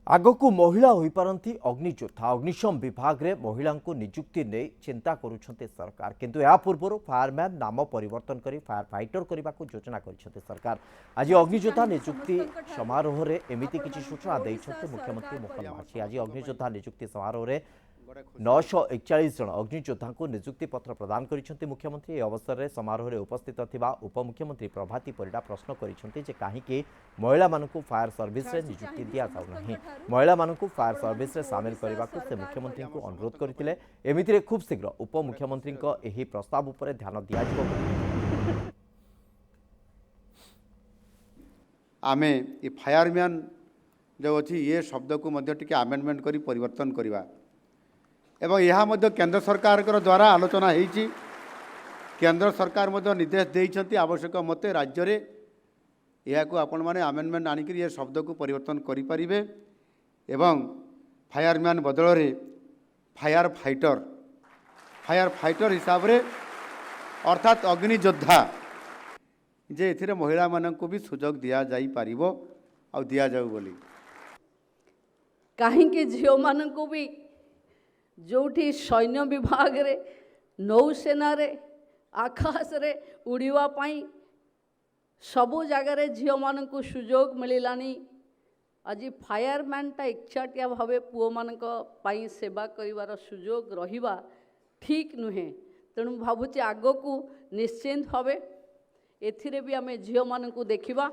आगकू महिला हो पारती अग्नियोद्धा अग्निशम विभाग रे महिला को नियुक्ति नहीं चिंता करुछन्ते सरकार किंतु या पूर्व फायरमैन नाम परिवर्तन करी फायर फाइटर करने को योजना करिसेंते सरकार। आज अग्नियोद्धा नियुक्ति समारोह रे एमिति किछि सूचना दैछन्ते मुख्यमंत्री मोहन माझी। आज अग्नियोद्धा नियुक्ति समारोह रे 941 जन अग्नियोद्धा को नियुक्ति पत्र प्रदान करिसेंते मुख्यमंत्री। अवसर में समारोह में उपस्थित थिबा उपमुख्यमंत्री प्रभाती परिडा प्रश्न करिसेंते जे काहेकि महिला मानकु फायर सर्विस रे नियुक्ति दिया जाउ नहीं। महिला मानकु फायर सर्विस रे शामिल करने को से मुख्यमंत्री को अनुरोध करथिले। एमितिरे खूब शीघ्र उपमुख्यमंत्री को एही प्रस्ताव उपर ध्यान दिया जिवो। आमे ये फायरमैन जो अच्छी ये शब्द को मध्य टिके आमेंडमेंट करी परिवर्तन करवा एवं यह मध्य केंद्र सरकार द्वारा आलोचना होती। केंद्र सरकार मध्य निर्देश देइछन्ति आवश्यक मते राज्य रे यह को आपण माने आमेंडमेंट आनिक ये शब्द को परिवर्तन करि परिबे एवं फायरमैन बदल रे फायर फाइटर हिसाब रे अर्थात अग्नि योद्धा जे एथिरे महिला मानक भी सुजोग दिया जाई पारिबो आ दिया जाऊ बोली कहीं झील मानक भी जोठी सैन्य विभाग रे नौसेना रे आकाश रे उड़ीवा पाई सबु जगार झील मानक सुजोग मिलानी। आज फायरमैनटा एकचाटिया भावे पुओ मानक पाई सेवा करिवार सुजोग रहिबा ठीक नुहे। तेणु भावुची आगो को निश्चिंत भावे एथिरे भी आमे झील मानक देखिबा।